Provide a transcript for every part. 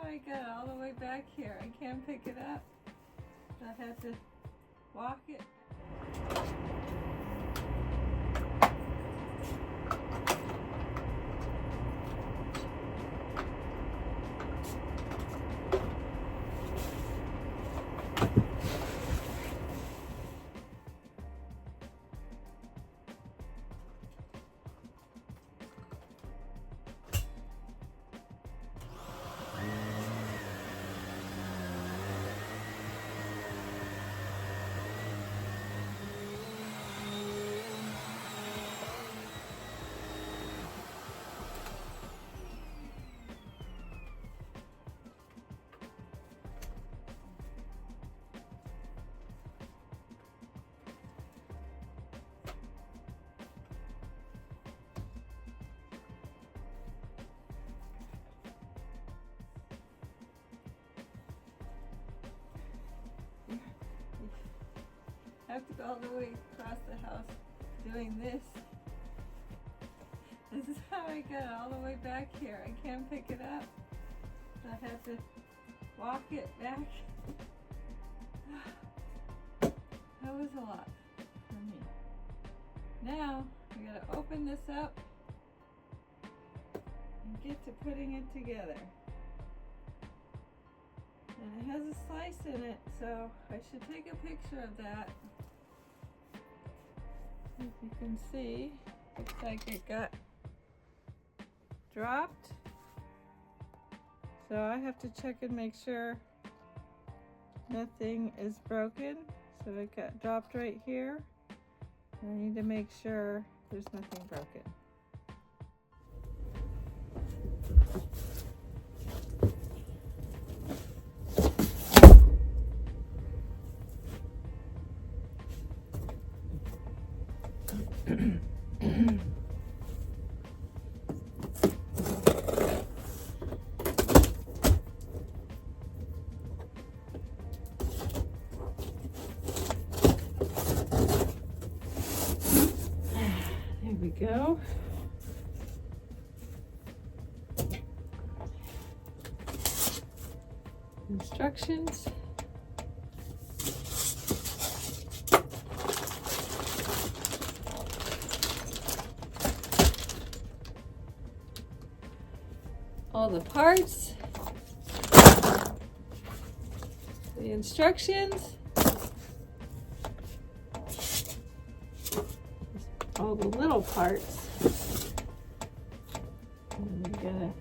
I got it all the way back here. I can't pick it up. I had to walk it. I have to go all the way across the house doing this. This is how I got it all the way back here. I can't pick it up. I had to walk it back. That was a lot for me. Now I gotta open this up and get to putting it together. And it has a slice in it, so I should take a picture of that. As you can see, looks like it got dropped. So I have to check and make sure nothing is broken. So it got dropped right here. I need to make sure there's nothing broken. There we go. Instructions. All the parts, the instructions, all the little parts. And we gotta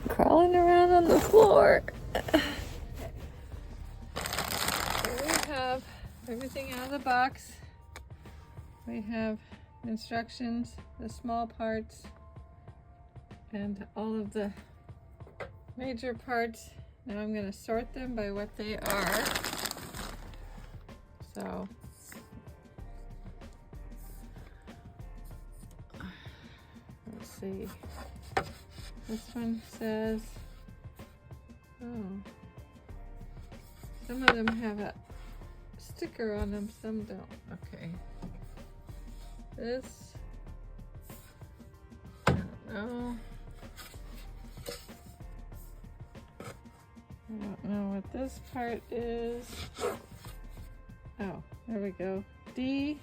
crawling around on the floor. So we have everything out of the box. We have instructions, the small parts, and all of the major parts. Now I'm going to sort them by what they are. So let's see. This one says, oh, some of them have a sticker on them, some don't. Okay. This, I don't know. I don't know what this part is. Oh, there we go. D.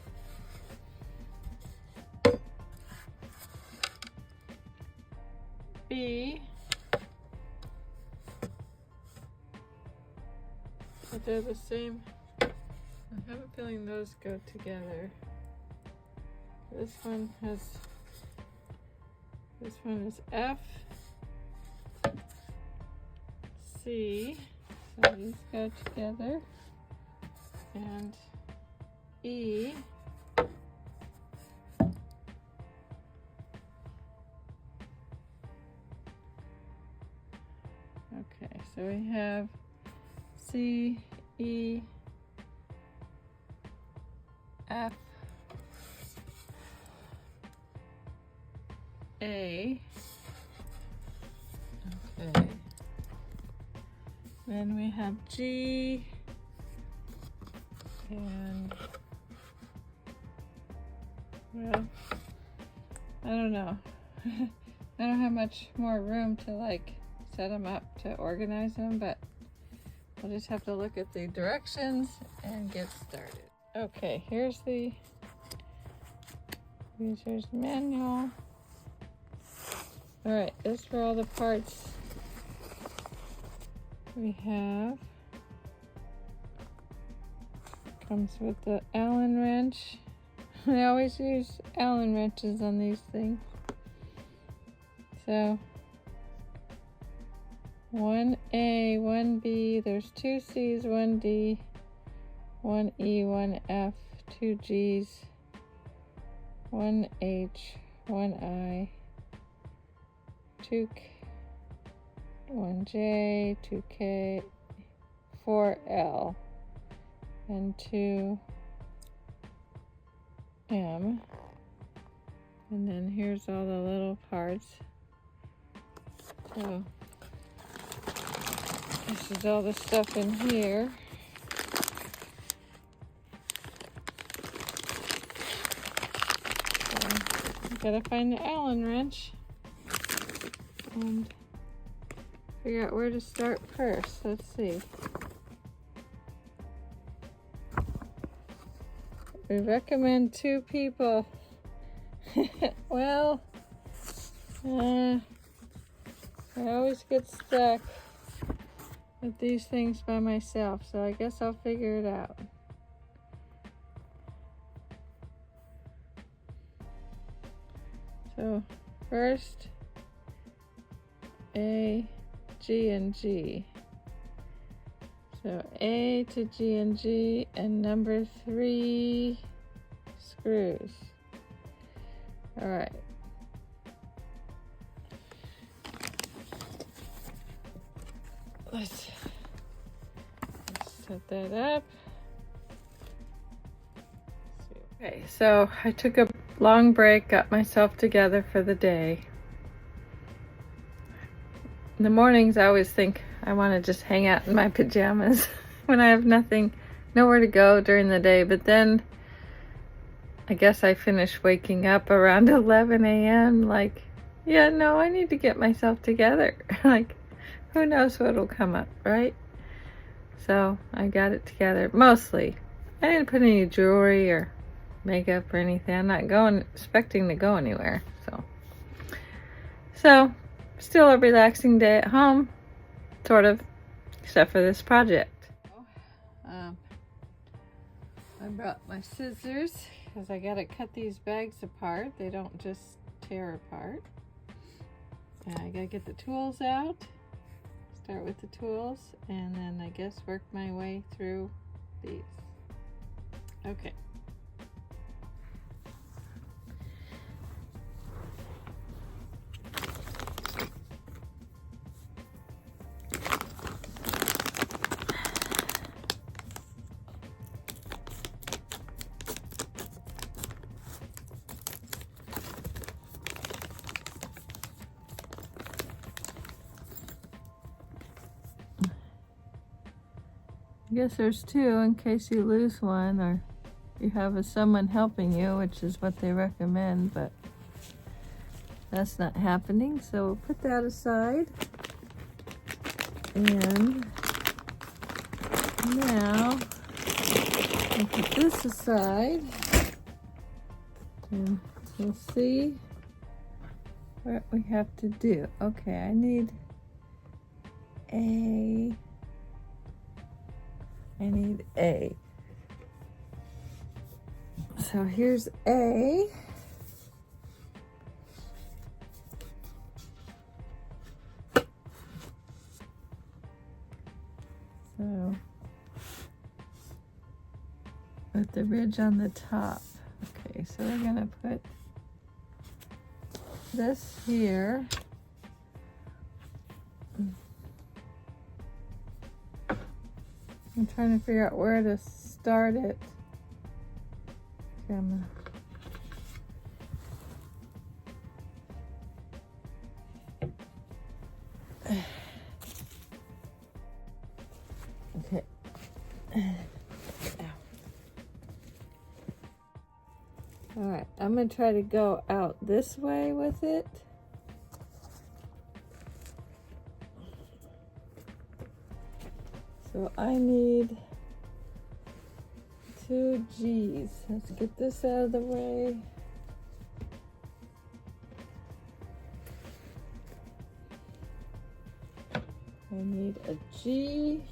B. But they're the same. I have a feeling those go together. This one is F. C. So these go together. And E. Okay, so we have C, E, F, A. Okay. Then we have G and, well, I don't know. I don't have much more room to like set them up to organize them, but I'll just have to look at the directions and get started. Okay, here's the user's manual. All right, this is for all the parts we have. Comes with the Allen wrench. I always use Allen wrenches on these things. So 1A, 1B, there's 2 C's, 1 D, 1 E, 1 F, 2 G's, 1 H, 1 I, 2 K, 1 J, 2 K, 4 L, and 2 M. And then here's all the little parts. So this is all the stuff in here. So I gotta find the Allen wrench and figure out where to start first. Let's see. We recommend 2 people. Well, I always get stuck with these things by myself, so I guess I'll figure it out. So first, A, G, and G. So A to G and G, and number 3 screws. All right. Let's set that up. Okay, so I took a long break, got myself together for the day. In the mornings, I always think I want to just hang out in my pajamas when I have nowhere to go during the day. But then I guess I finish waking up around 11 a.m. like, yeah, no, I need to get myself together. Like, who knows what'll come up, right? So I got it together. Mostly. I didn't put any jewelry or makeup or anything. I'm not expecting to go anywhere. So still a relaxing day at home, sort of, except for this project. I brought my scissors because I gotta cut these bags apart. They don't just tear apart. And I gotta get the tools out. Start with the tools and then I guess work my way through these. Okay. I guess there's 2 in case you lose one or you have someone helping you, which is what they recommend, but that's not happening. So we'll put that aside. And now we'll put this aside. And we'll see what we have to do. Okay, I need A. So here's A. the ridge on the top. Okay, so we're gonna put this here. I'm trying to figure out where to start it. Okay, I'm gonna... Okay. All right, I'm gonna try to go out this way with it. So I need 2 G's. Let's get this out of the way. I need a G.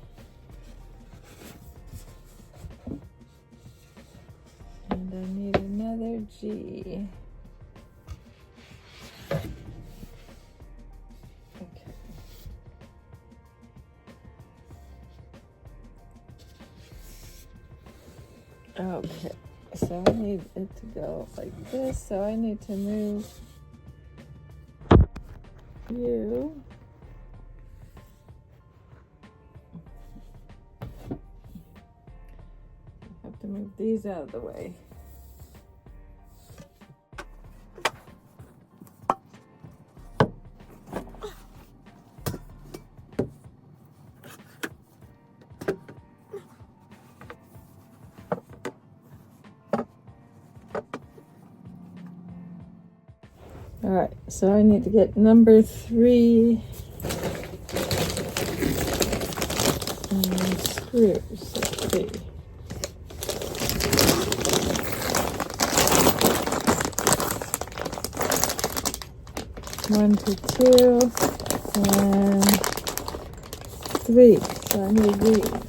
And I need another G. Okay. Okay, so I need it to go like this, so I need to move you. I have to move these out of the way. All right, so I need to get number 3 screws. Let's see. One to 2 and 3. So I need these.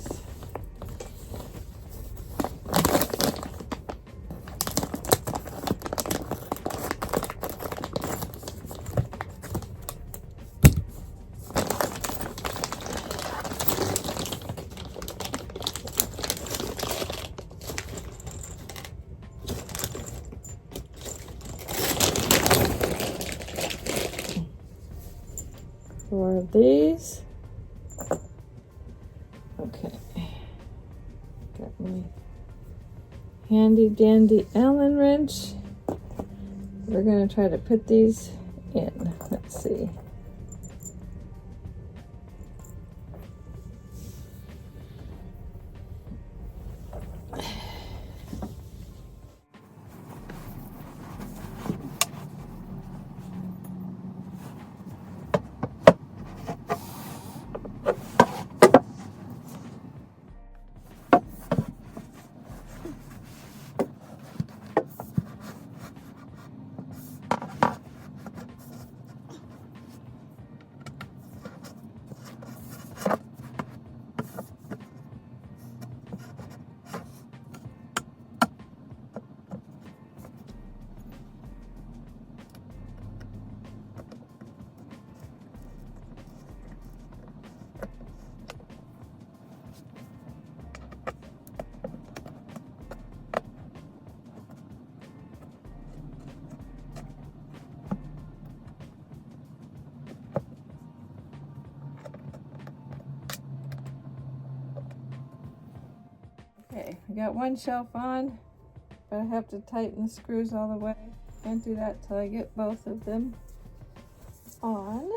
Four of these. Okay. Got my handy dandy Allen wrench. We're going to try to put these in. Let's see. Okay, I got one shelf on, but I have to tighten the screws all the way. Can't do that till I get both of them on.